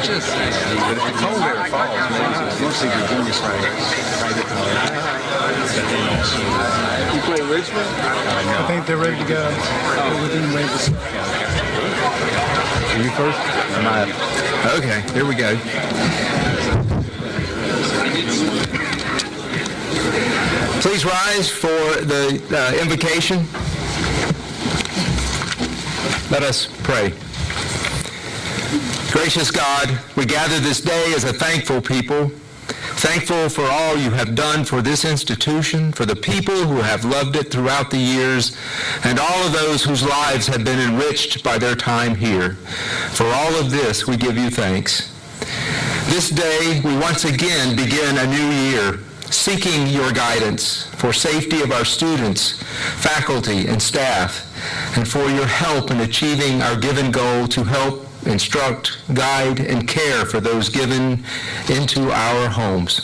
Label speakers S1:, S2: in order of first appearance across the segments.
S1: just cold air falls, mostly Virginia private college. But then also,
S2: You play Richmond?
S3: I think they're ready to go. We're getting ready to start.
S1: you first? Okay, here we go. Please rise for the invocation. Let us pray. Gracious God, we gather this day as a thankful people, thankful for all you have done for this institution, for the people who have loved it throughout the years, and all of those whose lives have been enriched by their time here. For all of this, we give you thanks. This day, we once again begin a new year, seeking your guidance for safety of our students, faculty, and staff, and for your help in achieving our given goal to help instruct, guide, and care for those given into our homes.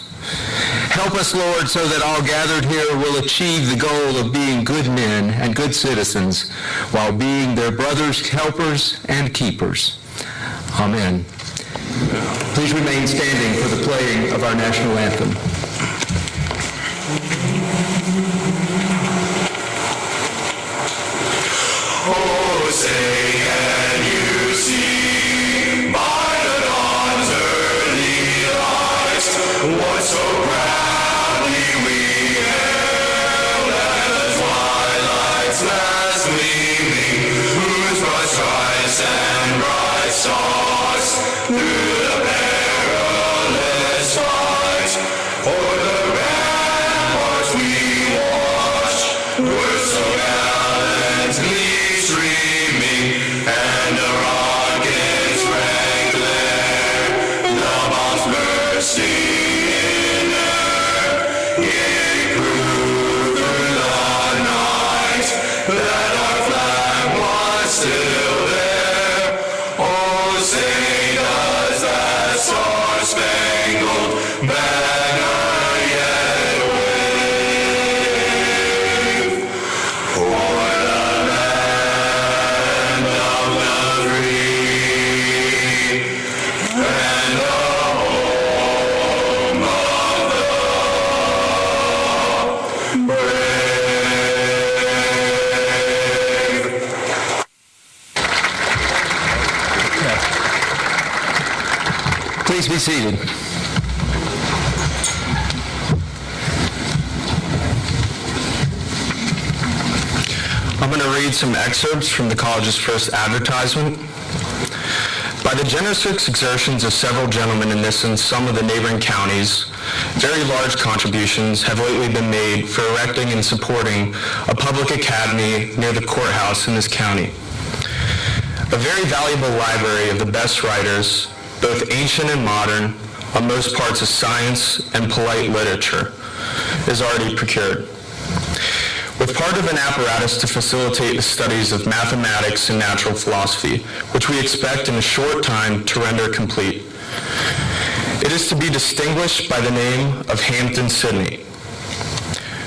S1: Help us, Lord, so that all gathered here will achieve the goal of being good men and good citizens while being their brothers, helpers, and keepers. Amen. Please remain standing for the playing of our national anthem.
S4: Oh, say can you see by the dawn's early light what so proudly we hailed as the twilight's last gleaming, whose broad stripes and bright stars through the perilous fight o'er the ramparts we watched were so gallantly streaming, and the rockets rang glare, the bombs bursting in air. It grew through the night that our flag was still there. Oh, say does that star-spangled banner yet wave o'er the land of the free and the home of the brave.
S1: Please be seated. I'm going to read some excerpts from the college's first advertisement. By the generous exertions of several gentlemen in this and some of the neighboring counties, very large contributions have lately been made for erecting and supporting a public academy near the courthouse in this county. A very valuable library of the best writers, both ancient and modern, on most parts of science and polite literature, is already procured. With part of an apparatus to facilitate the studies of mathematics and natural philosophy, which we expect in a short time to render complete. It is to be distinguished by the name of Hampden-Sydney.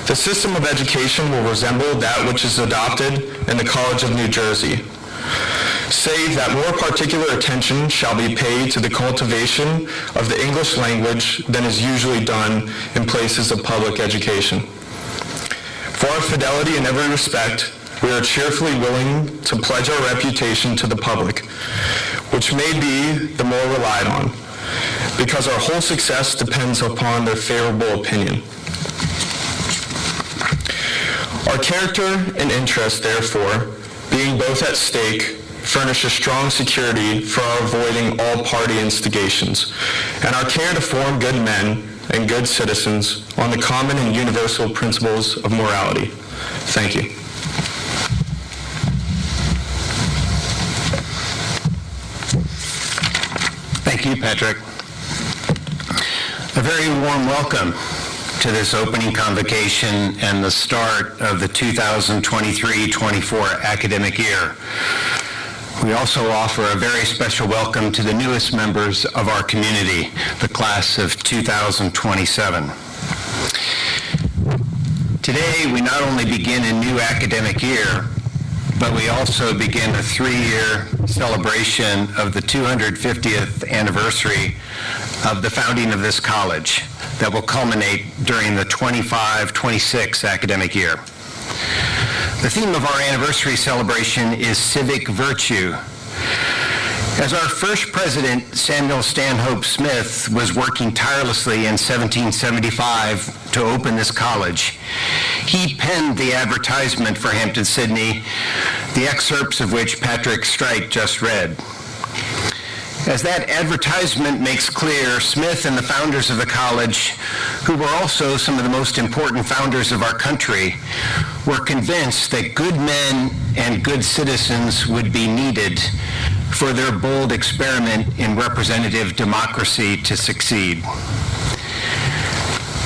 S1: The system of education will resemble that which is adopted in the College of New Jersey, save that more particular attention shall be paid to the cultivation of the English language than is usually done in places of public education. For our fidelity in every respect, we are cheerfully willing to pledge our reputation to the public, which may be the more relied on, because our whole success depends upon their favorable opinion. Our character and interest, therefore, being both at stake, furnish a strong security for our avoiding all party instigations, and our care to form good men and good citizens on the common and universal principles of morality. Thank you.
S5: Thank you, Patrick. A very warm welcome to this opening convocation and the start of the 2023-24 academic year. We also offer a very special welcome to the newest members of our community, the class of 2027. Today, we not only begin a new academic year, but we also begin a 3-year celebration of the 250th anniversary of the founding of this college that will culminate during the 25-26 academic year. The theme of our anniversary celebration is civic virtue. As our first president, Samuel Stanhope Smith, was working tirelessly in 1775 to open this college, he penned the advertisement for Hampden-Sydney, the excerpts of which Patrick Streit just read. As that advertisement makes clear, Smith and the founders of the college, who were also some of the most important founders of our country, were convinced that good men and good citizens would be needed for their bold experiment in representative democracy to succeed.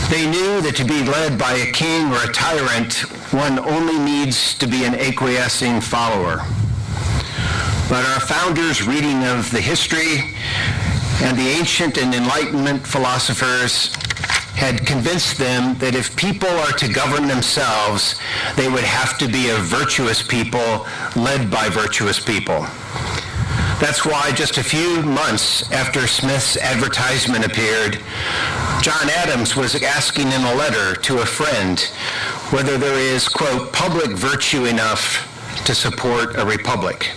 S5: They knew that to be led by a king or a tyrant, one only needs to be an acquiescing follower. But our founders' reading of the history and the ancient and Enlightenment philosophers had convinced them that if people are to govern themselves, they would have to be a virtuous people led by virtuous people. That's why just a few months after Smith's advertisement appeared, John Adams was asking in a letter to a friend whether there is, quote, public virtue enough to support a republic.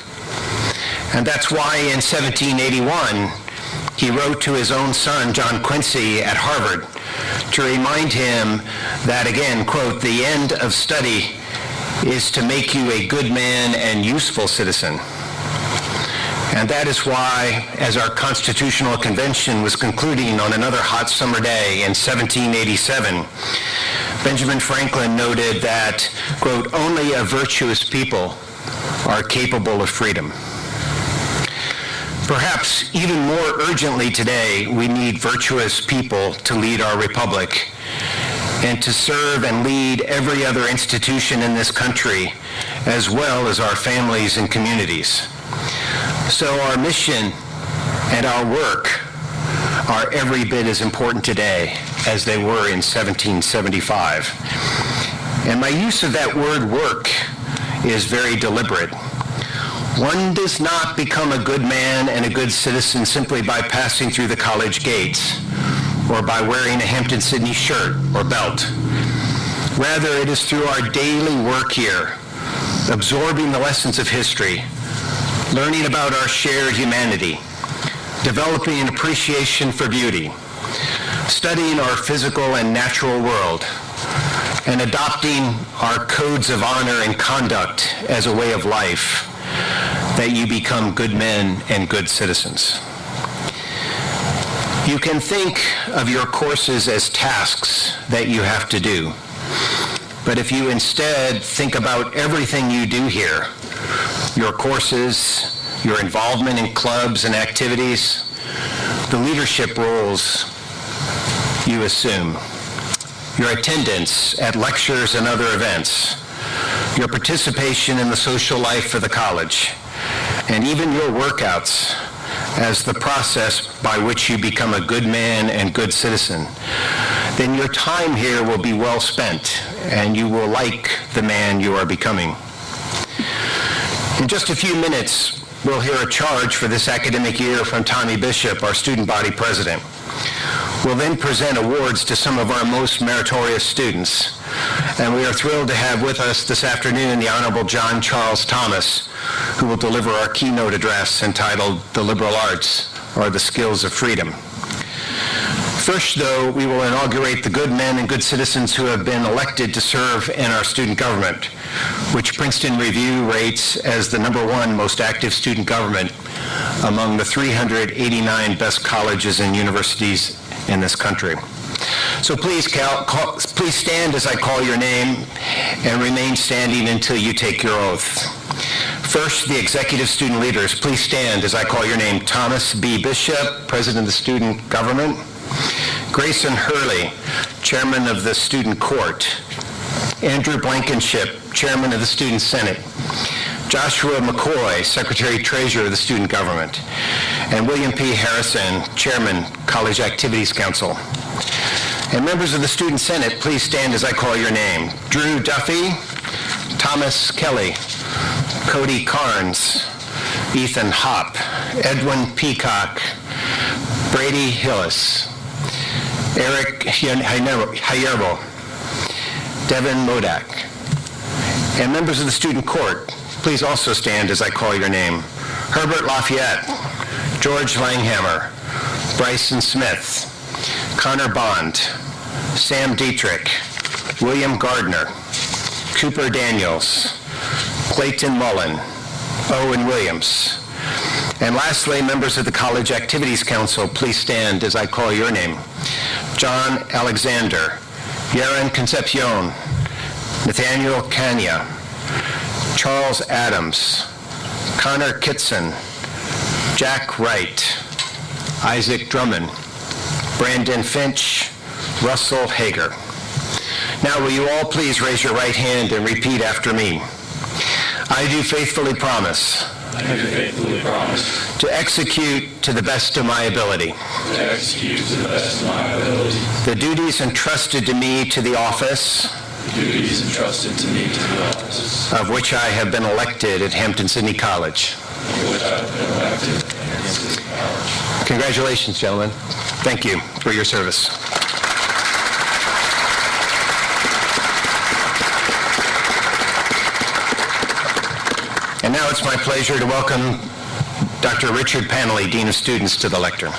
S5: And that's why in 1781, he wrote to his own son, John Quincy, at Harvard, to remind him that, again, quote, the end of study is to make you a good man and useful citizen. And that is why, as our Constitutional Convention was concluding on another hot summer day in 1787, Benjamin Franklin noted that, quote, only a virtuous people are capable of freedom. Perhaps even more urgently today, we need virtuous people to lead our republic and to serve and lead every other institution in this country, as well as our families and communities. So our mission and our work are every bit as important today as they were in 1775. And my use of that word work is very deliberate. One does not become a good man and a good citizen simply by passing through the college gates or by wearing a Hampden-Sydney shirt or belt. Rather, it is through our daily work here, absorbing the lessons of history, learning about our shared humanity, developing an appreciation for beauty, studying our physical and natural world, and adopting our codes of honor and conduct as a way of life, that you become good men and good citizens. You can think of your courses as tasks that you have to do, but if you instead think about everything you do here, your courses, your involvement in clubs and activities, the leadership roles you assume, your attendance at lectures and other events, your participation in the social life of the college, and even your workouts as the process by which you become a good man and good citizen, then your time here will be well spent and you will like the man you are becoming. In just a few minutes, we'll hear a charge for this academic year from Tommy Bishop, our student body president. We'll then present awards to some of our most meritorious students. And we are thrilled to have with us this afternoon the Honorable John Charles Thomas, who will deliver our keynote address entitled The Liberal Arts, or the Skills of Freedom. First, though, we will inaugurate the good men and good citizens who have been elected to serve in our student government, which Princeton Review rates as the #1 most active student government among the 389 best colleges and universities in this country. So please stand as I call your name and remain standing until you take your oath. First, the executive student leaders, please stand as I call your name. Thomas B. Bishop, President of the Student Government. Grayson Hurley, Chairman of the Student Court. Andrew Blankenship, Chairman of the Student Senate. Joshua McCoy, Secretary-Treasurer of the Student Government. And William P. Harrison, Chairman, College Activities Council. And members of the Student Senate, please stand as I call your name. Drew Duffy, Thomas Kelly, Cody Carnes, Ethan Hopp, Edwin Peacock, Brady Hillis, Eric Hayerbo, Devin Modak. And members of the student court, please also stand as I call your name. Herbert Lafayette, George Langhammer, Bryson Smith, Connor Bond, Sam Dietrich, William Gardner, Cooper Daniels, Clayton Mullen, Owen Williams. And lastly, members of the College Activities Council, please stand as I call your name. John Alexander, Yaron Concepcion, Nathaniel Kanya, Charles Adams, Connor Kitson, Jack Wright, Isaac Drummond, Brandon Finch, Russell Hager. Now will you all please raise your right hand and repeat after me. I do faithfully promise
S4: I do faithfully promise
S5: to execute to the best of my ability
S4: to execute to the best of my ability
S5: the duties entrusted to me to the office
S4: the duties entrusted to me to the office
S5: of which I have been elected at Hampden-Sydney College.
S4: of which I have been elected at Hampden-Sydney College.
S5: Congratulations, gentlemen. Thank you for your service. And now it's my pleasure to welcome Dr. Richard Panley, Dean of Students, to the lectern.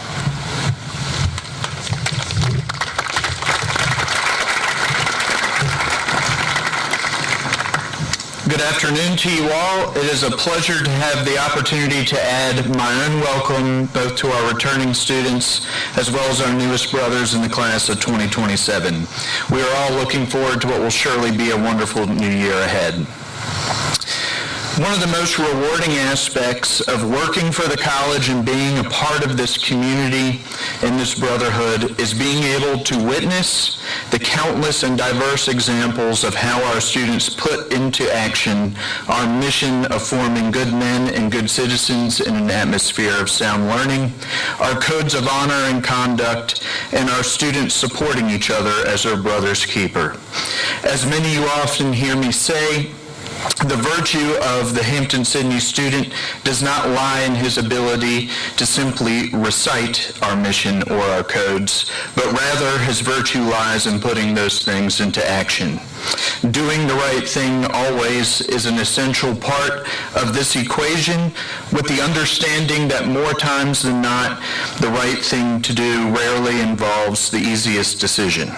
S1: Good afternoon to you all. It is a pleasure to have the opportunity to add my own welcome both to our returning students as well as our newest brothers in the class of 2027. We are all looking forward to what will surely be a wonderful new year ahead. One of the most rewarding aspects of working for the college and being a part of this community and this brotherhood is being able to witness the countless and diverse examples of how our students put into action our mission of forming good men and good citizens in an atmosphere of sound learning, our codes of honor and conduct, and our students supporting each other as their brother's keeper. As many of you often hear me say, the virtue of the Hampden-Sydney student does not lie in his ability to simply recite our mission or our codes, but rather his virtue lies in putting those things into action. Doing the right thing always is an essential part of this equation, with the understanding that more times than not, the right thing to do rarely involves the easiest decision.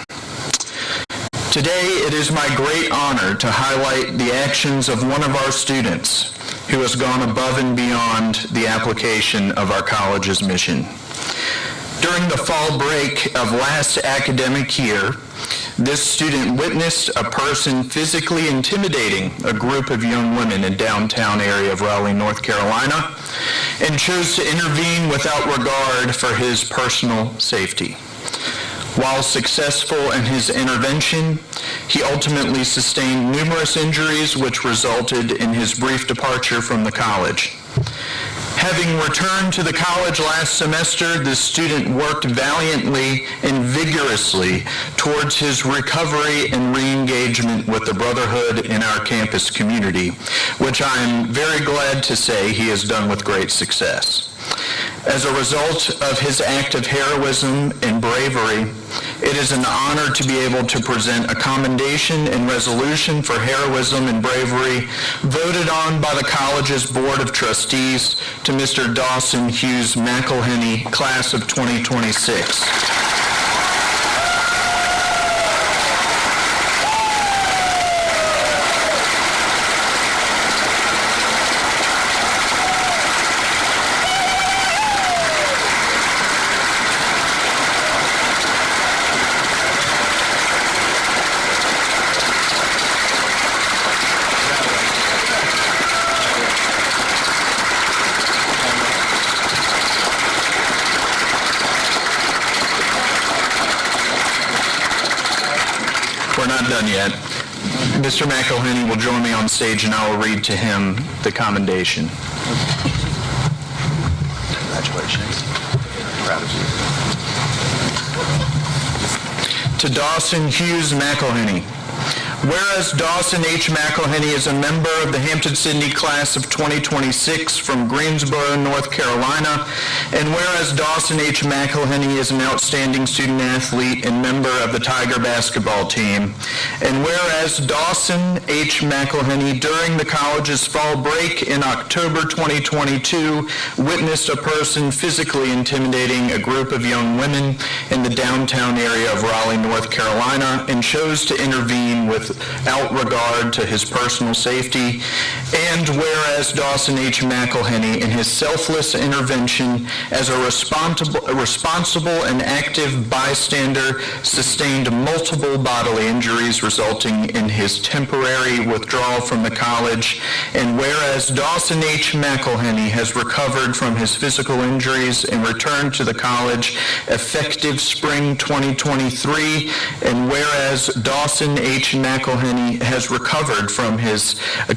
S1: Today, it is my great honor to highlight the actions of one of our students who has gone above and beyond the application of our college's mission. During the fall break of last academic year, this student witnessed a person physically intimidating a group of young women in downtown area of Raleigh, North Carolina, and chose to intervene without regard for his personal safety. While successful in his intervention, he ultimately sustained numerous injuries which resulted in his brief departure from the college. Having returned to the college last semester, the student worked valiantly and vigorously towards his recovery and re-engagement with the brotherhood in our campus community, which I am very glad to say he has done with great success. As a result of his act of heroism and bravery, it is an honor to be able to present a commendation and resolution for heroism and bravery voted on by the college's Board of Trustees to Mr. Dawson Hughes McElhenney, class of 2026. We're not done yet. Mr. McElhenney will join me on stage and I will read to him the commendation. Congratulations. Proud of you. To Dawson Hughes McElhenney, Whereas Dawson H. McElhenney is a member of the Hampden-Sydney class of 2026 from Greensboro, North Carolina, and whereas Dawson H. McElhenney is an outstanding student athlete and member of the Tiger basketball team, and whereas Dawson H. McElhenney during the college's fall break in October 2022 witnessed a person physically intimidating a group of young women in the downtown area of Raleigh, North Carolina, and chose to intervene without regard to his personal safety, and whereas Dawson H. McElhenney, in his selfless intervention as a responsible and active bystander, sustained multiple bodily injuries resulting in his temporary withdrawal from the college, and whereas Dawson H. McElhenney has recovered from his physical injuries and returned to the college effective spring 2023, and whereas Dawson H. McElhenney has recovered from his, I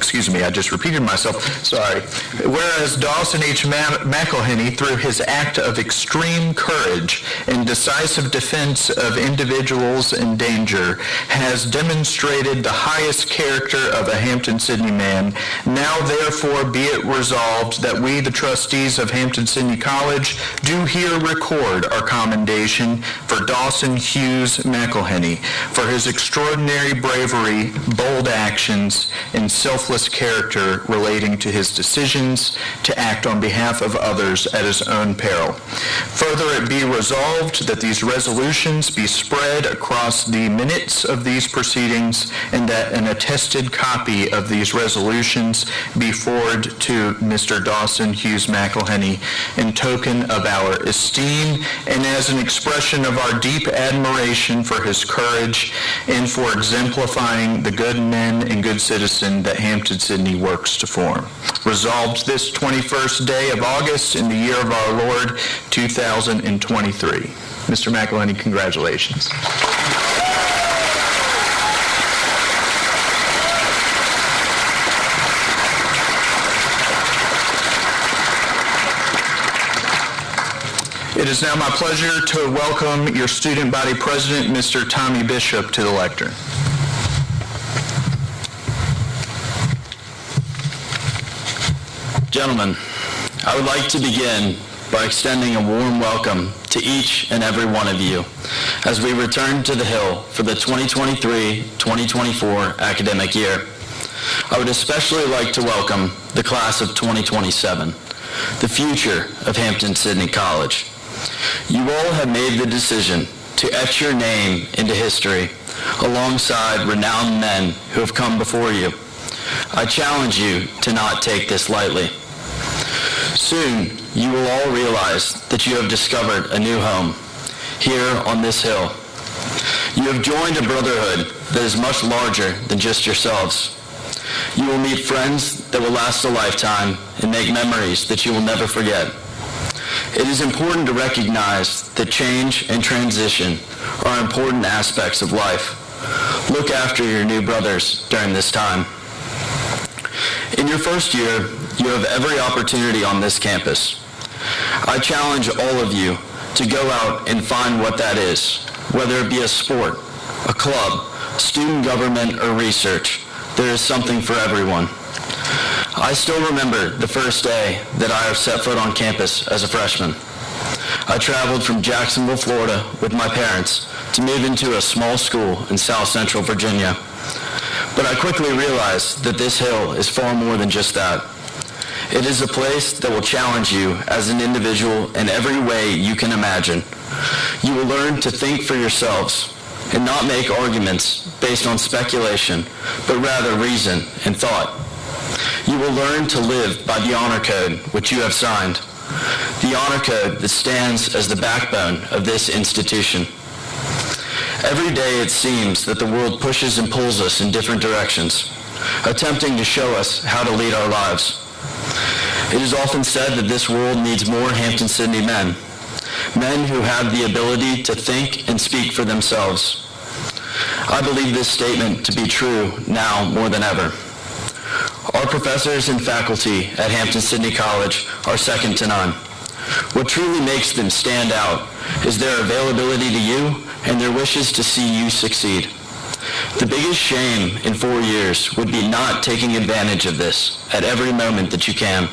S1: just repeated myself, sorry. Whereas Dawson H. McElhenney, through his act of extreme courage and decisive defense of individuals in danger, has demonstrated the highest character of a Hampden-Sydney man, now therefore be it resolved that we, the trustees of Hampden-Sydney College, do here record our commendation for Dawson Hughes McElhenney for his extraordinary bravery, bold actions, and selfless character relating to his decisions to act on behalf of others at his own peril. Further, it be resolved that these resolutions be spread across the minutes of these proceedings and that an attested copy of these resolutions be forwarded to Mr. Dawson Hughes McElhenney in token of our esteem and as an expression of our deep admiration for his courage and for exemplifying the good men and good citizen that Hampden-Sydney works to form. Resolved this 21st day of August in the year of our Lord, 2023. Mr. McElhenney, congratulations. It is now my pleasure to welcome your student body president, Mr. Tommy Bishop, to the lectern.
S6: Gentlemen, I would like to begin by extending a warm welcome to each and every one of you as we return to the Hill for the 2023-2024 academic year. I would especially like to welcome the class of 2027, the future of Hampden-Sydney College. You all have made the decision to etch your name into history alongside renowned men who have come before you. I challenge you to not take this lightly. Soon, you will all realize that you have discovered a new home here on this hill. You have joined a brotherhood that is much larger than just yourselves. You will meet friends that will last a lifetime and make memories that you will never forget. It is important to recognize that change and transition are important aspects of life. Look after your new brothers during this time. In your first year, you have every opportunity on this campus. I challenge all of you to go out and find what that is, whether it be a sport, a club, student government, or research. There is something for everyone. I still remember the first day that I set foot on campus as a freshman. I traveled from Jacksonville, Florida with my parents to move into a small school in South Central Virginia. But I quickly realized that this hill is far more than just that. It is a place that will challenge you as an individual in every way you can imagine. You will learn to think for yourselves and not make arguments based on speculation, but rather reason and thought. You will learn to live by the honor code which you have signed, the honor code that stands as the backbone of this institution. Every day it seems that the world pushes and pulls us in different directions, attempting to show us how to lead our lives. It is often said that this world needs more Hampden-Sydney men, men who have the ability to think and speak for themselves. I believe this statement to be true now more than ever. Our professors and faculty at Hampden-Sydney College are second to none. What truly makes them stand out is their availability to you and their wishes to see you succeed. The biggest shame in 4 years would be not taking advantage of this at every moment that you can.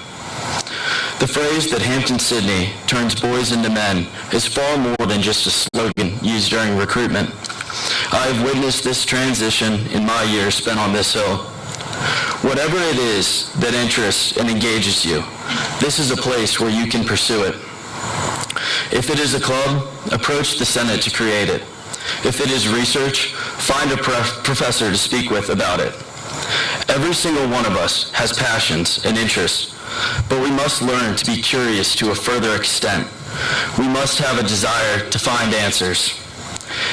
S6: The phrase that Hampden-Sydney turns boys into men is far more than just a slogan used during recruitment. I have witnessed this transition in my years spent on this hill. Whatever it is that interests and engages you, this is a place where you can pursue it. If it is a club, approach the Senate to create it. If it is research, find a professor to speak with about it. Every single one of us has passions and interests, but we must learn to be curious to a further extent. We must have a desire to find answers.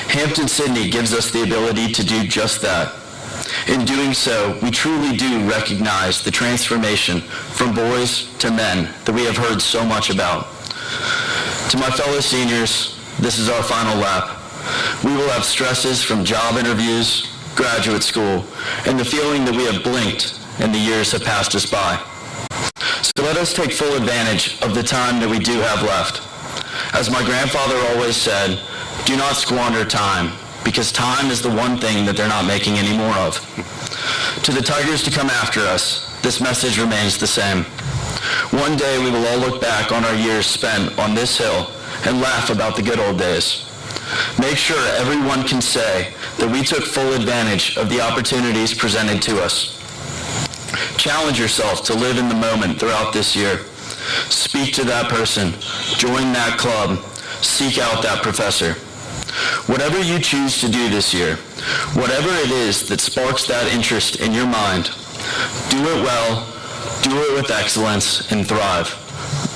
S6: Hampden-Sydney gives us the ability to do just that. In doing so, we truly do recognize the transformation from boys to men that we have heard so much about. To my fellow seniors, this is our final lap. We will have stresses from job interviews, graduate school, and the feeling that we have blinked and the years have passed us by. So let us take full advantage of the time that we do have left. As my grandfather always said, do not squander time, because time is the one thing that they're not making any more of. To the Tigers to come after us, this message remains the same. One day we will all look back on our years spent on this hill and laugh about the good old days. Make sure everyone can say that we took full advantage of the opportunities presented to us. Challenge yourself to live in the moment throughout this year. Speak to that person, join that club, seek out that professor. Whatever you choose to do this year, whatever it is that sparks that interest in your mind, do it well, do it with excellence, and thrive.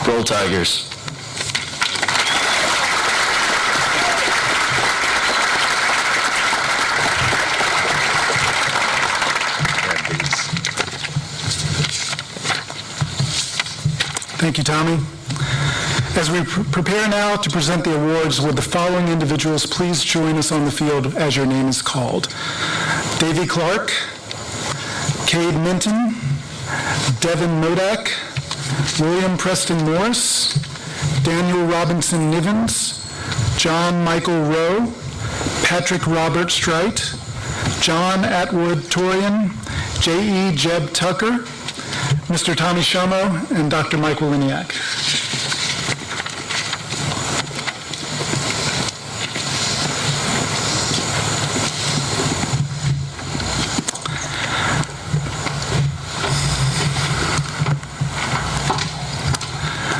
S6: Roll Tigers.
S3: Thank you, Tommy. As we prepare now to present the awards, would the following individuals please join us on the field as your name is called? Davy Clark, Cade Minton, Devin Modak, William Preston Morris, Daniel Robinson Nivens, John Michael Rowe, Patrick Robert Strite, John Atwood Torian, J.E. Jeb Tucker, Mr. Tommy Shomo, and Dr. Mike Waliniak.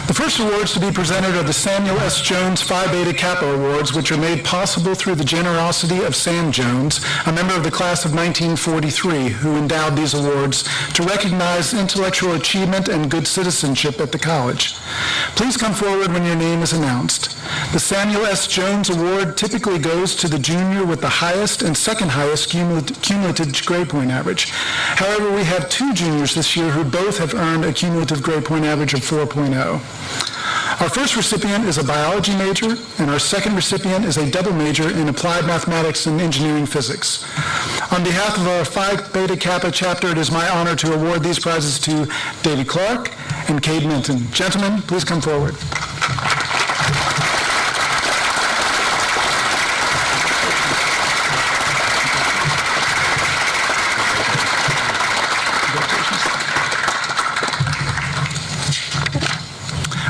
S3: The first awards to be presented are the Samuel S. Jones Phi Beta Kappa Awards, which are made possible through the generosity of Sam Jones, a member of the class of 1943, who endowed these awards to recognize intellectual achievement and good citizenship at the college. Please come forward when your name is announced. The Samuel S. Jones Award typically goes to the junior with the highest and second highest cumulative grade point average. However, we have two juniors this year who both have earned a cumulative grade point average of 4.0. Our first recipient is a biology major, and our second recipient is a double major in applied mathematics and engineering physics. On behalf of our Phi Beta Kappa chapter, it is my honor to award these prizes to Davy Clark and Cade Minton. Gentlemen, please come forward.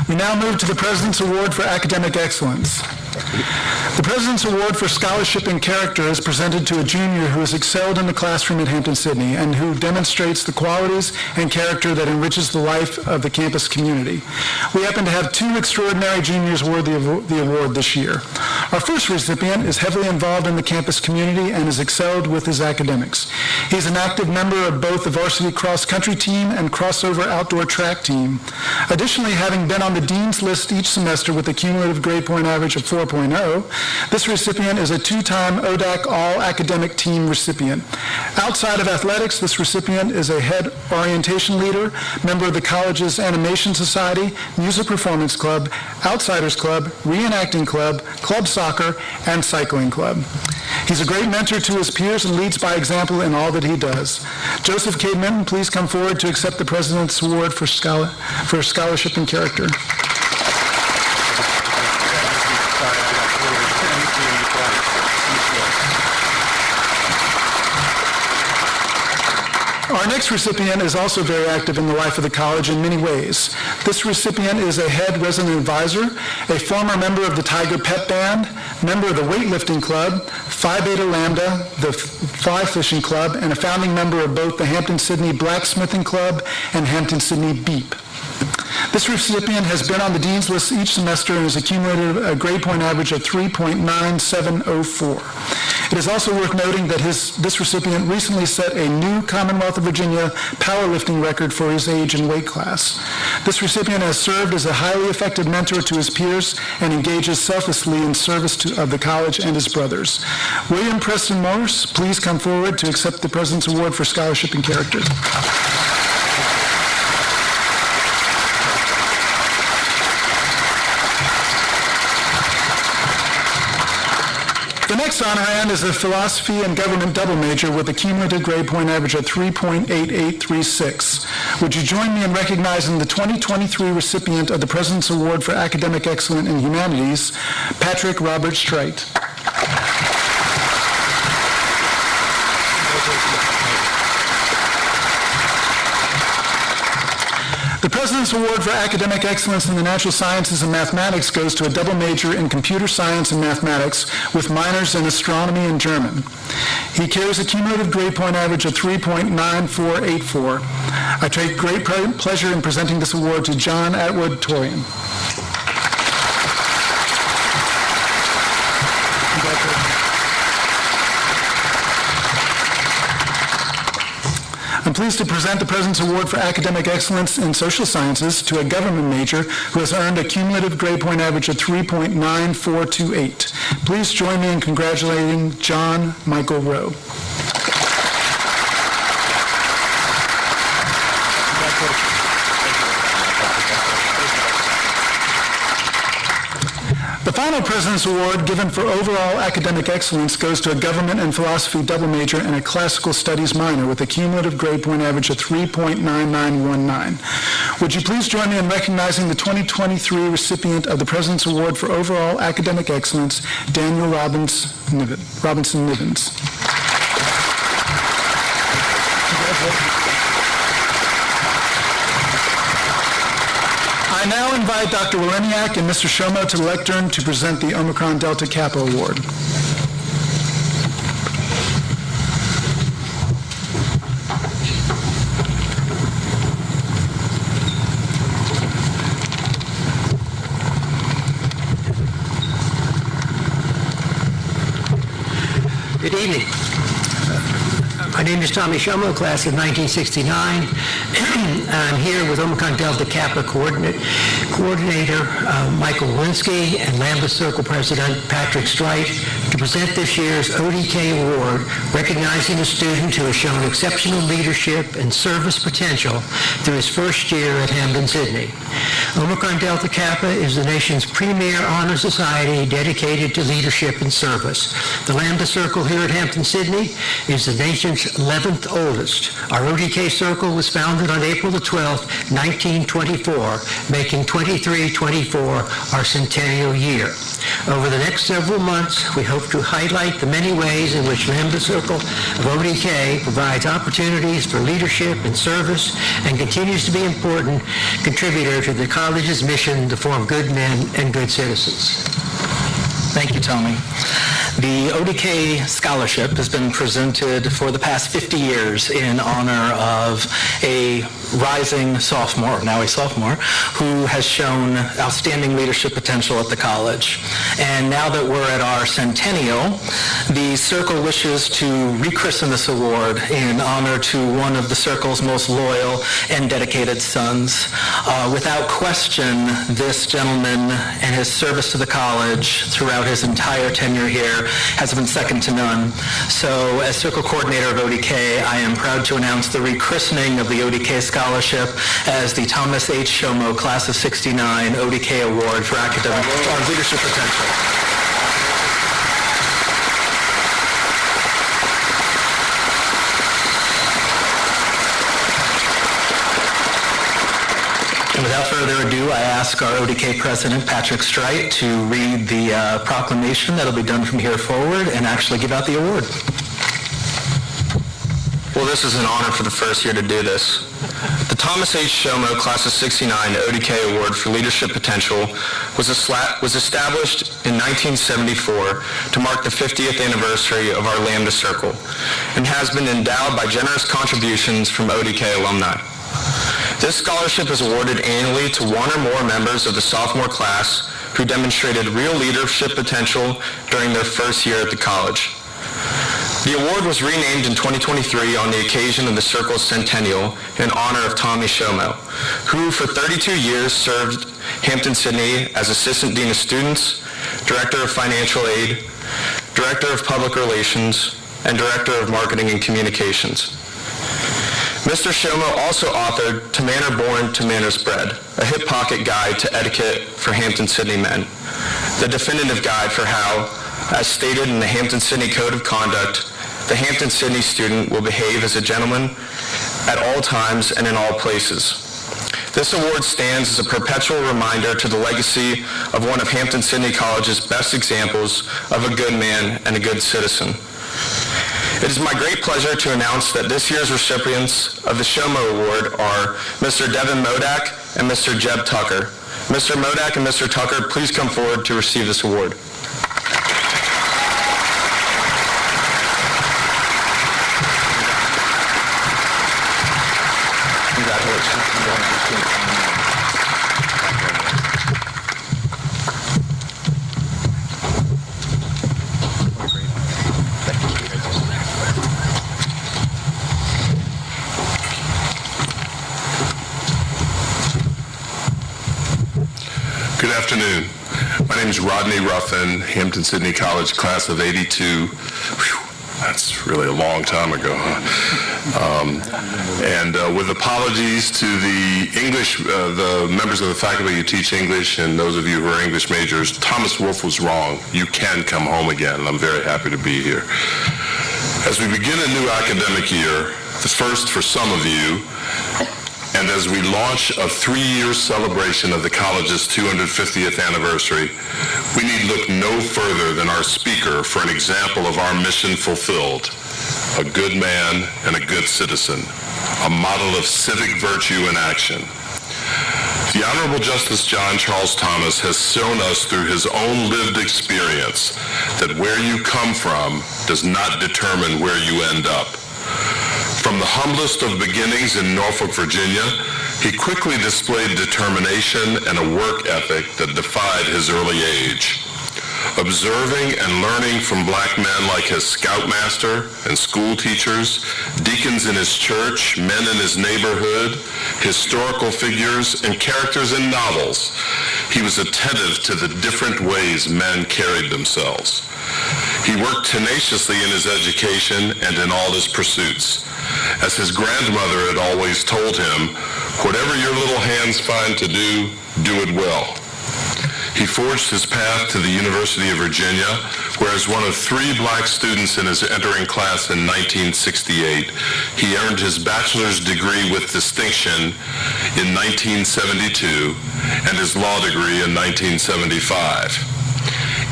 S3: We now move to the President's Award for Academic Excellence. The President's Award for Scholarship and Character is presented to a junior who has excelled in the classroom at Hampden-Sydney and who demonstrates the qualities and character that enriches the life of the campus community. We happen to have two extraordinary juniors worthy of the award this year. Our first recipient is heavily involved in the campus community and has excelled with his academics. He's an active member of both the varsity cross-country team and crossover outdoor track team. Additionally, having been on the dean's list each semester with a cumulative grade point average of 4.0, this recipient is a two-time ODAC All-Academic Team recipient. Outside of athletics, this recipient is a head orientation leader, member of the college's Animation Society, Music Performance Club, Outsiders Club, Reenacting Club, Club Soccer, and Cycling Club. He's a great mentor to his peers and leads by example in all that he does. Joseph Cade Minton, please come forward to accept the President's Award for Scholarship and Character. Our next recipient is also very active in the life of the college in many ways. This recipient is a head resident advisor, a former member of the Tiger Pep Band, member of the Weightlifting Club, Phi Beta Lambda, the Fly Fishing Club, and a founding member of both the Hampden-Sydney Blacksmithing Club and Hampden-Sydney Beep. This recipient has been on the Dean's List each semester and has accumulated a grade point average of 3.9704. It is also worth noting that this recipient recently set a new Commonwealth of Virginia powerlifting record for his age and weight class. This recipient has served as a highly effective mentor to his peers and engages selflessly in service of the college and his brothers. William Preston Morris, please come forward to accept the President's Award for Scholarship and Character. The next on hand is a philosophy and government double major with a cumulative grade point average of 3.8836. Would you join me in recognizing the 2023 recipient of the President's Award for Academic Excellence in Humanities, Patrick Robert Strite. The President's Award for Academic Excellence in the Natural Sciences and Mathematics goes to a double major in Computer Science and Mathematics with minors in Astronomy and German. He carries a cumulative grade point average of 3.9484. I take great pleasure in presenting this award to John Atwood Torian. I'm pleased to present the President's Award for Academic Excellence in Social Sciences to a government major who has earned a cumulative grade point average of 3.9428. Please join me in congratulating John Michael Rowe. The final President's Award given for overall academic excellence goes to a government and philosophy double major and a classical studies minor with a cumulative grade point average of 3.9919. Would you please join me in recognizing the 2023 recipient of the President's Award for overall academic excellence, Daniel Robinson Nivens. I now invite Dr. Waleniak and Mr. Shomo to the lectern to present the Omicron Delta Kappa Award.
S7: Good evening. My name is Tommy Shomo, class of 1969. I'm here with Omicron Delta Kappa coordinator Michael Walensky and Lambda Circle President Patrick Strite to present this year's ODK Award, recognizing a student who has shown exceptional leadership and service potential through his first year at Hampden-Sydney. Omicron Delta Kappa is the nation's premier honor society dedicated to leadership and service. The Lambda Circle here at Hampden-Sydney is the nation's 11th oldest. Our ODK Circle was founded on April the 12th, 1924, making 2324 our centennial year. Over the next several months, we hope to highlight the many ways in which Lambda Circle of ODK provides opportunities for leadership and service and continues to be an important contributor to the college's mission to form good men and good citizens.
S6: Thank you, Tommy. The ODK Scholarship has been presented for the past 50 years in honor of a rising sophomore, now a sophomore, who has shown outstanding leadership potential at the college. And now that we're at our centennial, the Circle wishes to rechristen this award in honor to one of the Circle's most loyal and dedicated sons. Without question, this gentleman and his service to the college throughout his entire tenure here has been second to none. So as Circle Coordinator of ODK, I am proud to announce the rechristening of the ODK Scholarship as the Thomas H. Shomo Class of 69 ODK Award for Academic Leadership Potential. And without further ado, I ask our ODK President, Patrick Strite, to read the proclamation that'll be done from here forward and actually give out the award.
S8: Will
S1: Well, this is an honor for the first year to do this. The Thomas H. Shomo Class of '69 ODK Award for Leadership Potential was established in 1974 to mark the 50th anniversary of our Lambda Circle and has been endowed by generous contributions from ODK alumni. This scholarship is awarded annually to one or more members of the sophomore class who demonstrated real leadership potential during their first year at the college. The award was renamed in 2023 on the occasion of the Circle's centennial in honor of Tommy Shomo, who for 32 years served Hampden-Sydney as Assistant Dean of Students, Director of Financial Aid, Director of Public Relations, and Director of Marketing and Communications. Mr. Shomo also authored To Manner Born, to Manners Bred, a hip pocket guide to etiquette for Hampden-Sydney men, the definitive guide for how, as stated in the Hampden-Sydney Code of Conduct, the Hampden-Sydney student will behave as a gentleman at all times and in all places. This award stands as a perpetual reminder to the legacy of one of Hampden-Sydney College's best examples of a good man and a good citizen. It is my great pleasure to announce that this year's recipients of the Shomo Award are Mr. Devin Modak and Mr. Jeb Tucker. Mr. Modak and Mr. Tucker, please come forward to receive this award.
S8: Good afternoon. My name is Rodney Ruffin, Hampden-Sydney College, class of '82. That's really a long time ago, huh? With apologies to the English, the members of the faculty who teach English and those of you who are English majors, Thomas Wolfe was wrong. You can come home again, and I'm very happy to be here. As we begin a new academic year, the first for some of you, and as we launch a 3-year celebration of the college's 250th anniversary, we need look no further than our speaker for an example of our mission fulfilled: a good man and a good citizen, a model of civic virtue in action. The Honorable Justice John Charles Thomas has shown us through his own lived experience that where you come from does not determine where you end up. From the humblest of beginnings in Norfolk, Virginia, he quickly displayed determination and a work ethic that defied his early age. Observing and learning from black men like his scoutmaster and school teachers, deacons in his church, men in his neighborhood, historical figures, and characters in novels, he was attentive to the different ways men carried themselves. He worked tenaciously in his education and in all his pursuits. As his grandmother had always told him, whatever your little hands find to do, do it well. He forged his path to the University of Virginia, where as one of 3 black students in his entering class in 1968, he earned his bachelor's degree with distinction in 1972 and his law degree in 1975.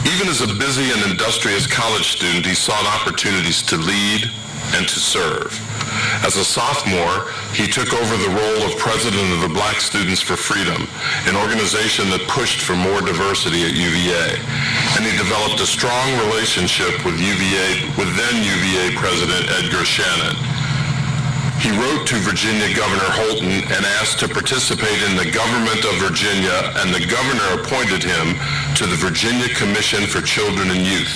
S8: Even as a busy and industrious college student, he sought opportunities to lead and to serve. As a sophomore, he took over the role of president of the Black Students for Freedom, an organization that pushed for more diversity at UVA. And he developed a strong relationship with then UVA President Edgar Shannon. He wrote to Virginia Governor Holton and asked to participate in the government of Virginia, and the governor appointed him to the Virginia Commission for Children and Youth.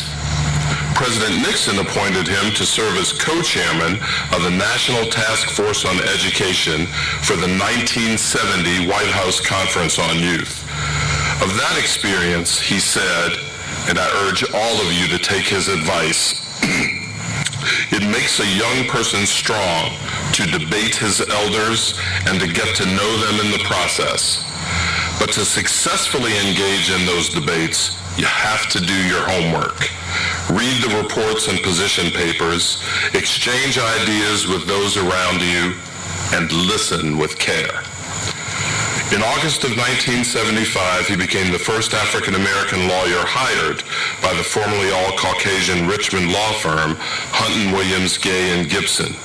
S8: President Nixon appointed him to serve as co-chairman of the National Task Force on Education for the 1970 White House Conference on Youth. Of that experience, he said, and I urge all of you to take his advice, it makes a young person strong to debate his elders and to get to know them in the process. But to successfully engage in those debates, you have to do your homework. Read the reports and position papers, exchange ideas with those around you, and listen with care. In August of 1975, he became the first African-American lawyer hired by the formerly all-Caucasian Richmond law firm, Hunton, Williams, Gay, and Gibson.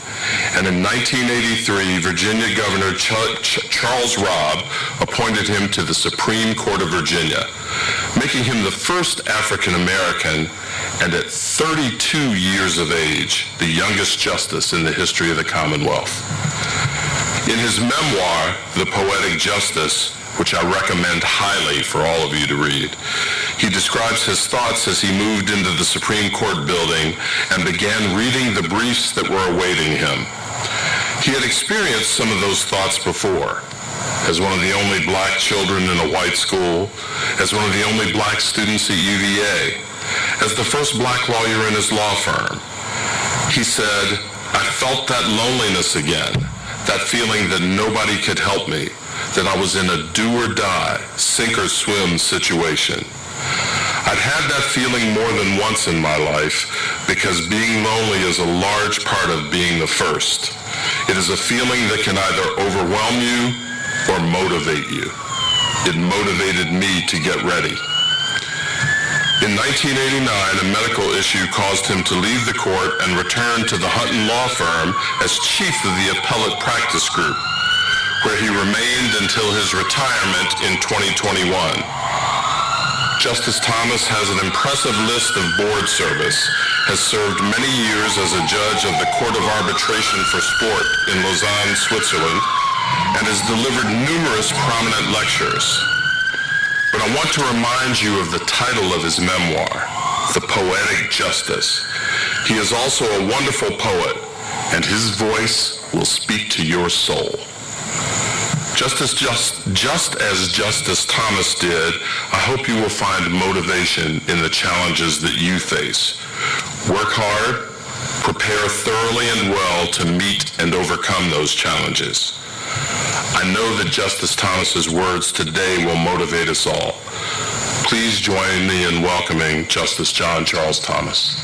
S8: and in 1983, Virginia Governor Charles Robb appointed him to the Supreme Court of Virginia, making him the first African American and at 32 years of age, the youngest justice in the history of the Commonwealth. In his memoir, The Poetic Justice, which I recommend highly for all of you to read, he describes his thoughts as he moved into the Supreme Court building and began reading the briefs that were awaiting him. He had experienced some of those thoughts before, as one of the only black children in a white school, as one of the only black students at UVA, as the first black lawyer in his law firm. He said, "I felt that loneliness again, that feeling that nobody could help me, that I was in a do-or-die, sink-or-swim situation. I'd had that feeling more than once in my life because being lonely is a large part of being the first. It is a feeling that can either overwhelm you or motivate you. It motivated me to get ready." In 1989, a medical issue caused him to leave the court and return to the Hutton Law Firm as chief of the appellate practice group, where he remained until his retirement in 2021. Justice Thomas has an impressive list of board service, has served many years as a judge of the Court of Arbitration for Sport in Lausanne, Switzerland, and has delivered numerous prominent lectures. But I want to remind you of the title of his memoir, The Poetic Justice. He is also a wonderful poet, and his voice will speak to your soul. Just as Justice Thomas did, I hope you will find motivation in the challenges that you face. Work hard, prepare thoroughly and well to meet and overcome those challenges. I know that Justice Thomas's words today will motivate us all. Please join me in welcoming Justice John Charles Thomas.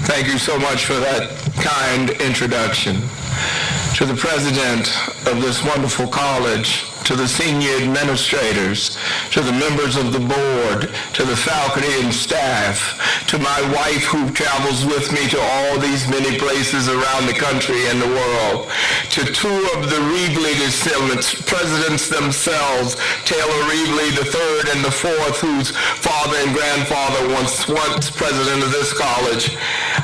S1: Thank you so much for that kind introduction. To the president of this wonderful college, to the senior administrators, to the members of the board, to the faculty and staff, to my wife who travels with me to all these many places around the country and the world, to two of the Reevely descendants, presidents themselves, Taylor Reevely III and the fourth, whose father and grandfather was once president of this college.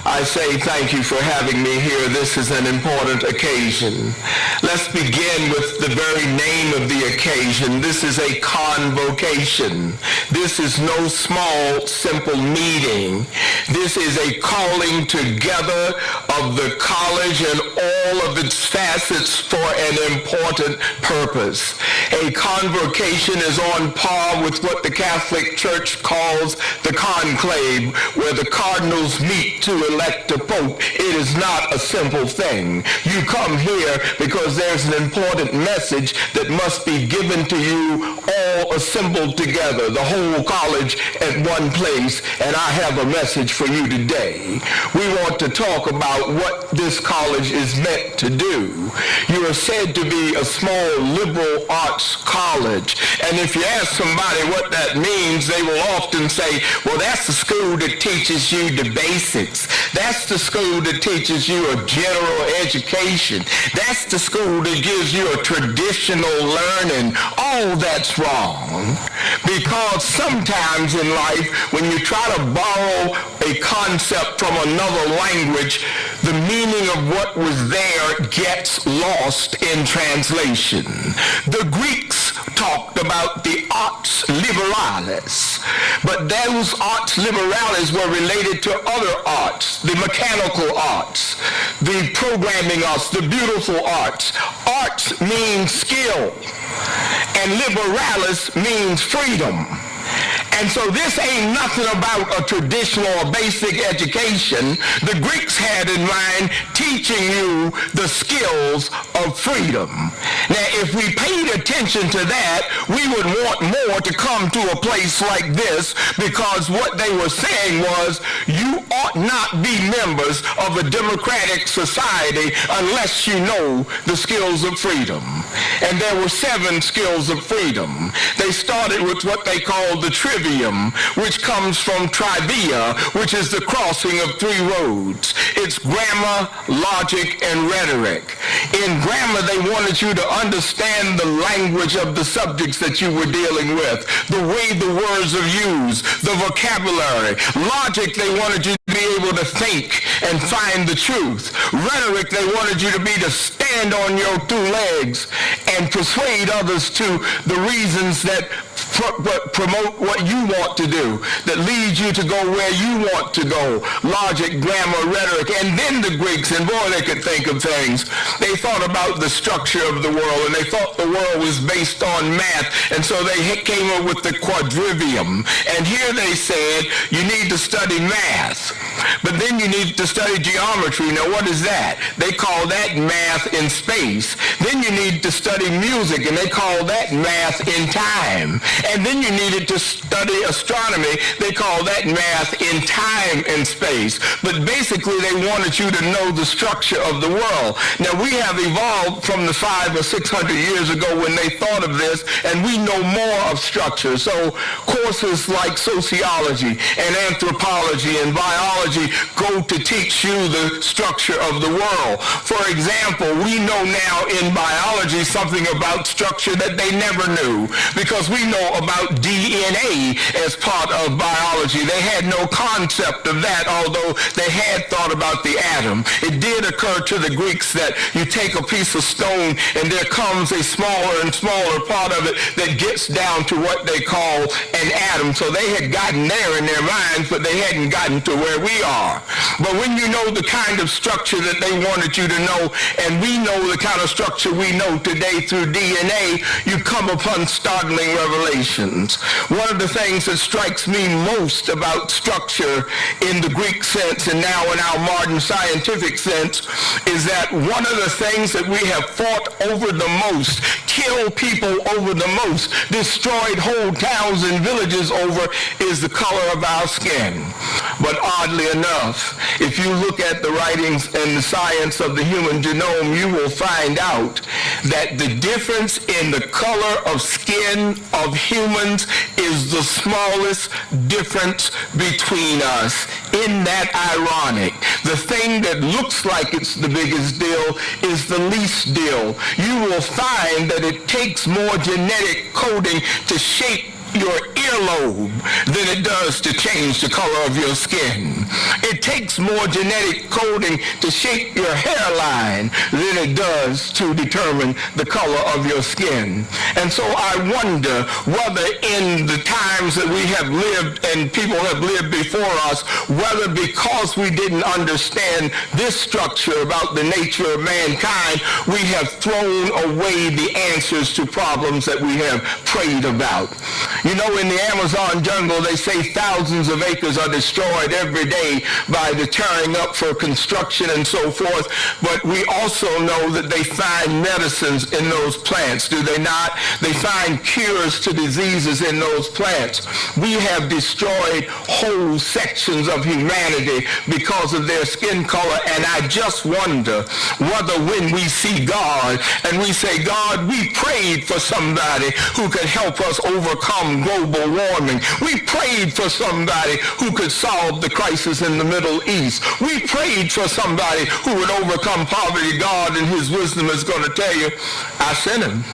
S1: I say thank you for having me here. This is an important occasion. Let's begin with the very name of the occasion. This is a convocation. This is no small, simple meeting. This is a calling together of the college and all of its facets for an important purpose. A convocation is on par with what the Catholic Church calls the conclave, where the cardinals meet to elect a pope. It is not a simple thing. You come here because there's an important message that must be given to you all assembled together, the whole college at one place, and I have a message for you today. We want to talk about what this college is meant to do. You are said to be a small liberal arts college, and if you ask somebody what that means, they will often say, well, that's the school that teaches you the basics. That's the school that teaches you a general education. That's the school that gives you a traditional learning. All that's wrong. Because sometimes in life, when you try to borrow a concept from another language, the meaning of what was there gets lost in translation. The Greeks talked about the arts liberalis, but those arts liberalis were related to other arts, the mechanical arts, the programming arts, the beautiful arts. Arts means skill, and liberalis means freedom. And so this ain't nothing about a traditional or basic education. The Greeks had in mind teaching you the skills of freedom. Now, if we paid attention to that, we would want more to come to a place like this, because what they were saying was, you ought
S9: ought not be members of a democratic society unless you know the skills of freedom. And there were 7 skills of freedom. They started with what they call the trivium, which comes from trivia, which is the crossing of 3 roads. It's grammar, logic, and rhetoric. In grammar, they wanted you to understand the language of the subjects that you were dealing with, the way the words are used, the vocabulary. Logic, they wanted you to be able to think and find the truth. Rhetoric, they wanted you to be to stand on your 2 legs and persuade others to the reasons that promote what you want to do, that lead you to go where you want to go. Logic, grammar, rhetoric, and then the Greeks, and boy, they could think of things. They thought about the structure of the world, and they thought the world was based on math, and so they came up with the quadrivium. And here they said, you need to study math, but then you need to study geometry. Now, what is that? They call that math in space. Then you need to study music, and they call that math in time. And then you needed to study astronomy. They call that math in time and space. But basically, they wanted you to know the structure of the world. Now, we have evolved from the 500 or 600 years ago when they thought of this, and we know more of structure. So courses like sociology and anthropology and biology go to teach you the structure of the world. For example, we know now in biology something about structure that they never knew, because we know about DNA as part of biology. They had no concept of that, although they had thought about the atom. It did occur to the Greeks that you take a piece of stone and there comes a smaller and smaller part of it that gets down to what they call an atom. So they had gotten there in their minds, but they hadn't gotten to where we are. But when you know the kind of structure that they wanted you to know, and we know the kind of structure we know today through DNA, you come upon startling revelations. One of the things that strikes me most about structure in the Greek sense and now in our modern scientific sense is that one of the things that we have fought over the most, killed people over the most, destroyed whole towns and villages over, is the color of our skin. But oddly enough, if you look at the writings and the science of the human genome, you will find out that the difference in the color of skin of humans is the smallest difference between us. Isn't that ironic? The thing that looks like it's the biggest deal is the least deal. You will find that it takes more genetic coding to shape your earlobe than it does to change the color of your skin. It takes more genetic coding to shape your hairline than it does to determine the color of your skin. And so I wonder whether in the times that we have lived and people have lived before us, whether because we didn't understand this structure about the nature of mankind, we have thrown away the answers to problems that we have prayed about. You know, in the Amazon jungle, they say thousands of acres are destroyed every day by the tearing up for construction and so forth. But we also know that they find medicines in those plants, do they not? They find cures to diseases in those plants. We have destroyed whole sections of humanity because of their skin color. And I just wonder whether when we see God and we say, God, we prayed for somebody who could help us overcome global warming. We prayed for somebody who could solve the crisis in the Middle East. We prayed for somebody who would overcome poverty. God in his wisdom is going to tell you, I sent him.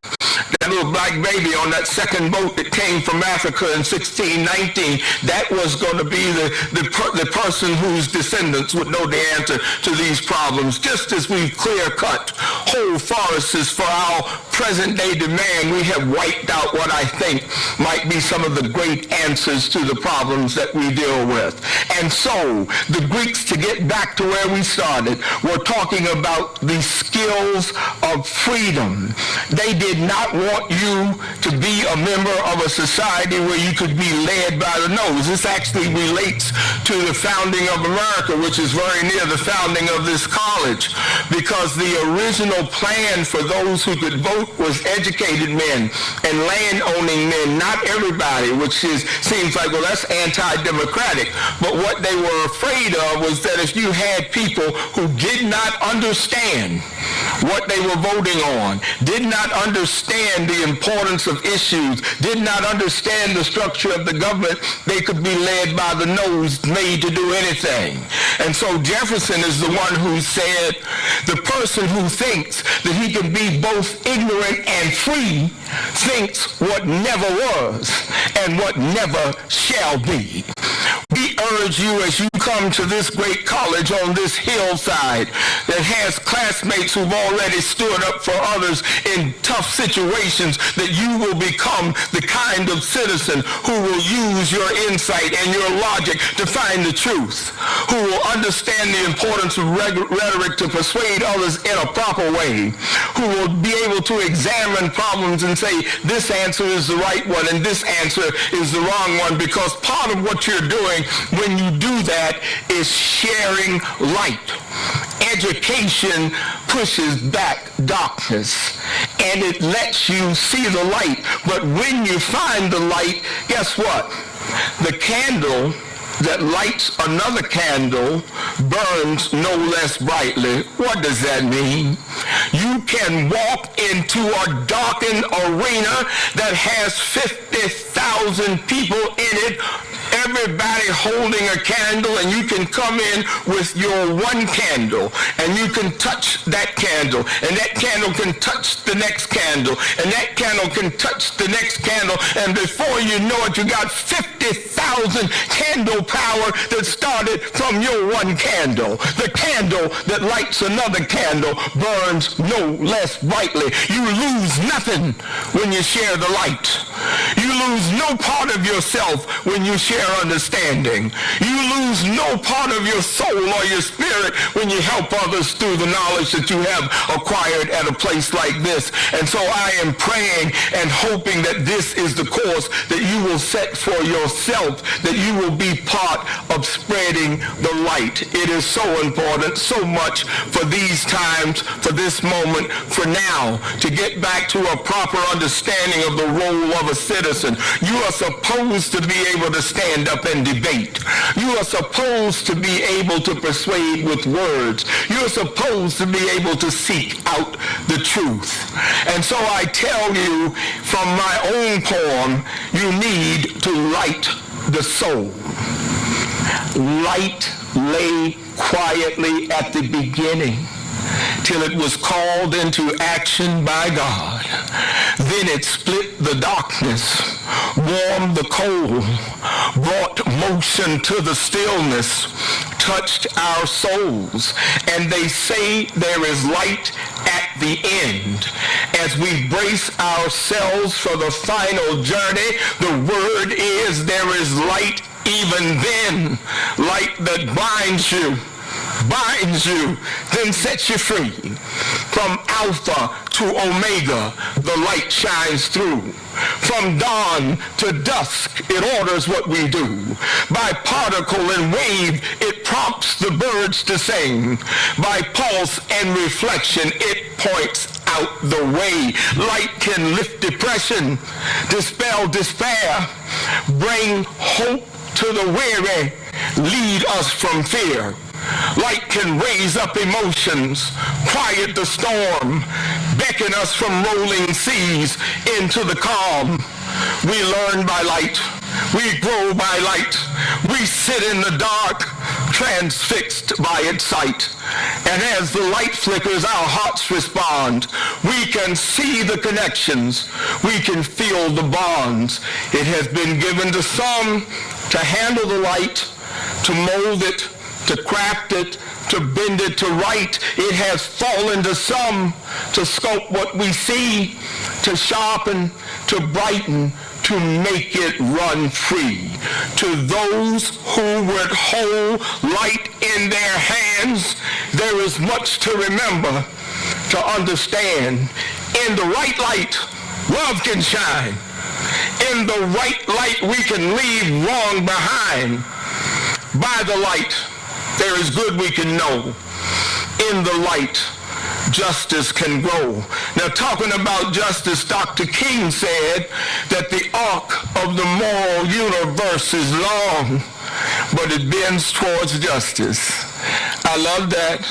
S9: That little black baby on that second boat that came from Africa in 1619, that was going to be the person whose descendants would know the answer to these problems. Just as we've clear-cut whole forests for our present-day demand, we have wiped out what I think might be some of the great answers to the problems that we deal with. And so, the Greeks, to get back to where we started, were talking about the skills of freedom. They did not want want you to be a member of a society where you could be led by the nose. This actually relates to the founding of America, which is very near the founding of this college, because the original plan for those who could vote was educated men and land-owning men, not everybody, which seems like, well, that's anti-democratic. But what they were afraid of was that if you had people who did not understand what they were voting on, did not understand the importance of issues, did not understand the structure of the government, they could be led by the nose, made to do anything. And so Jefferson is the one who said, the person who thinks that he can be both ignorant and free thinks what never was and what never shall be. We urge you as you come to this great college on this hillside that has classmates who've already stood up for others in tough situations, that you will become the kind of citizen who will use your insight and your logic to find the truth, who will understand the importance of rhetoric to persuade others in a proper way, who will be able to examine problems and say, this answer is the right one and this answer is the wrong one, because part of what you're doing when you do that is sharing light. Education pushes back darkness and it lets you see the light. But when you find the light, guess what? The candle that lights another candle burns no less brightly. What does that mean? You can walk into a darkened arena that has 50,000 people in it, everybody holding a candle, and you can come in with your one candle, and you can touch that candle, and that candle can touch the next candle, and that candle can touch the next candle, and before you know it, you got 50,000 candle power that started from your one candle. The candle that lights another candle burns no less brightly. You lose nothing when you share the light. You lose no part of yourself when you share understanding. You lose no part of your soul or your spirit when you help others through the knowledge that you have acquired at a place like this. And so I am praying and hoping that this is the course that you will set for yourself, that you will be part of spreading the light. It is so important, so much for these times, for this moment, for now, to get back to a proper understanding of the role of a citizen. You are supposed to be able to stand up and debate. You are supposed to be able to persuade with words. You are supposed to be able to seek out the truth. And so I tell you from my own poem, you need to light the soul. Light lay quietly at the beginning till it was called into action by God. Then it split the darkness, warmed the cold, brought motion to the stillness, touched our souls. And they say there is light at the end. As we brace ourselves for the final journey, the word is there is light even then, light that binds you, then sets you free. From Alpha to Omega, the light shines through. From dawn to dusk, it orders what we do. By particle and wave, it prompts the birds to sing. By pulse and reflection, it points out the way. Light can lift depression, dispel despair, bring hope to the weary, lead us from fear. Light can raise up emotions, quiet the storm, beckon us from rolling seas into the calm. We learn by light. We grow by light. We sit in the dark, transfixed by its sight. And as the light flickers, our hearts respond. We can see the connections. We can feel the bonds. It has been given to some to handle the light, to mold it, to craft it, to bend it to right. It has fallen to some to sculpt what we see, to sharpen, to brighten, to make it run free. To those who would hold light in their hands, there is much to remember, to understand. In the right light, Love can shine. In the right light, we can leave wrong behind. By the light, there is good we can know. In the light, justice can grow. Now, talking about justice, Dr. King said that the arc of the moral universe is long, but it bends towards justice. I love that.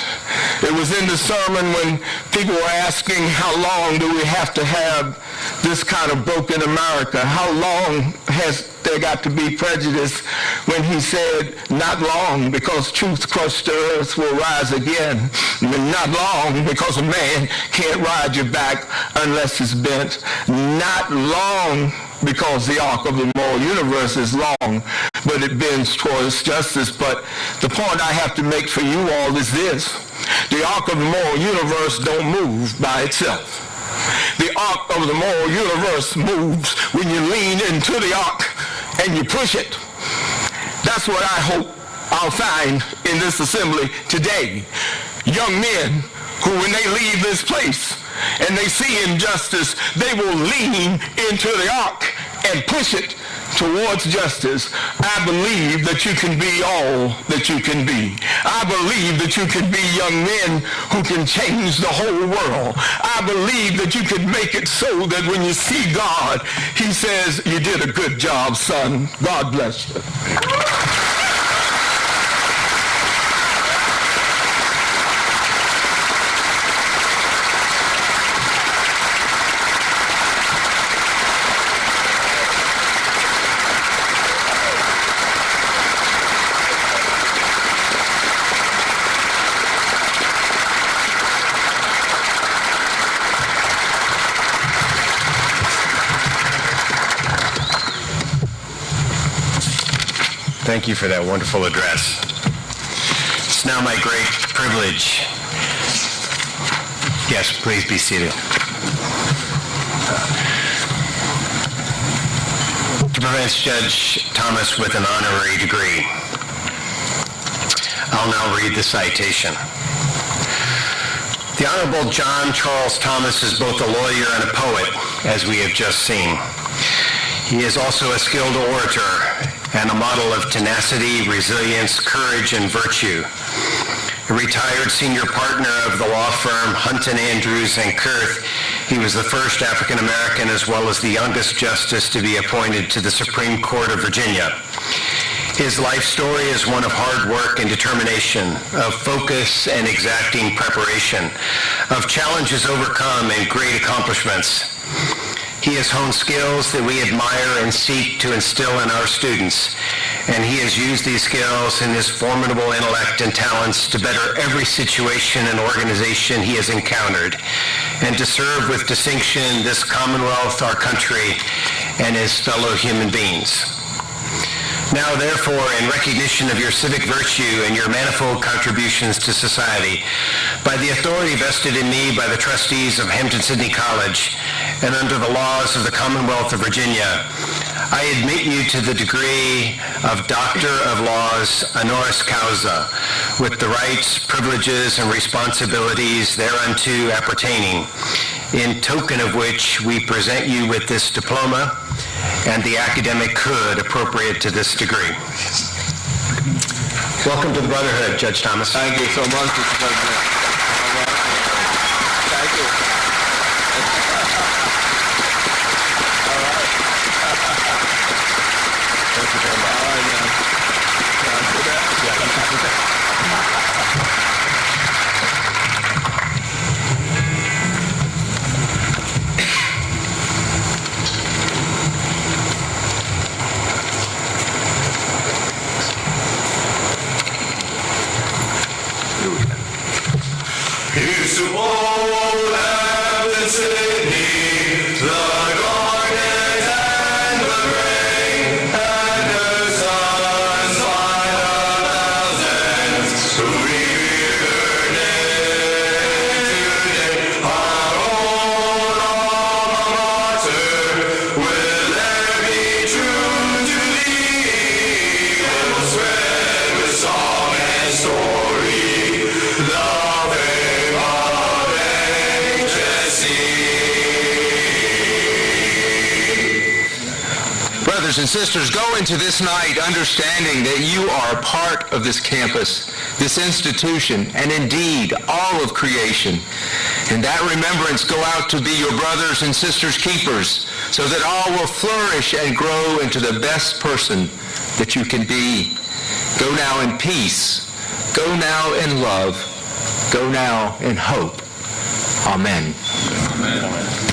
S9: It was in the sermon when people were asking, how long do we have to have this kind of broken America? How long has there got to be prejudice? When he said, not long, because truth crushed the earth will rise again. Not long, because a man can't ride your back unless it's bent. Not long, because the arc of the moral universe is long, but it bends towards justice. But the point I have to make for you all is this. The arc of the moral universe don't move by itself. The arc of the moral universe moves when you lean into the arc and you push it. That's what I hope I'll find in this assembly today. Young men who, when they leave this place and they see injustice, they will lean into the arc and push it towards justice. I believe that you can be all that you can be. I believe that you can be young men who can change the whole world. I believe that you can make it so that when you see God, he says, you did a good job, son. God bless you.
S5: Thank you for that wonderful address. It's now my great privilege. Yes, please be seated. To present Judge Thomas with an honorary degree. I'll now read the citation. The Honorable John Charles Thomas is both a lawyer and a poet, as we have just seen. He is also a skilled orator and a model of tenacity, resilience, courage, and virtue. A retired senior partner of the law firm Hunton, Andrews, and Kurth, he was the first African American as well as the youngest justice to be appointed to the Supreme Court of Virginia. His life story is one of hard work and determination, of focus and exacting preparation, of challenges overcome and great accomplishments. He has honed skills that we admire and seek to instill in our students, and he has used these skills and his formidable intellect and talents to better every situation and organization he has encountered, and to serve with distinction this Commonwealth, our country, and his fellow human beings. Now, therefore, in recognition of your civic virtue and your manifold contributions to society, by the authority vested in me by the trustees of Hampden-Sydney College and under the laws of the Commonwealth of Virginia, I admit you to the degree of Doctor of Laws honoris causa, with the rights, privileges, and responsibilities thereunto appertaining, in token of which we present you with this diploma and the academic hood appropriate to this degree. Welcome to the Brotherhood, Judge Thomas.
S2: Thank you so much, Mr. President. All right. Thank you. All right.
S5: Thank you very much.
S2: All right, now. Can I do that?
S4: Here's to old Hampden-Sydney, the garnet and the grain, and her sons by the thousands, who revere her name today. Our own alma mater, will ever be true to thee, and will spread with song and story the fame of
S5: brothers and sisters, go into this night understanding that you are a part of this campus, this institution, and indeed all of creation. In that remembrance, go out to be your brothers and sisters' keepers, so that all will flourish and grow into the best person that you can be. Go now in peace. Go now in love. Go now in hope. Amen.
S4: Amen.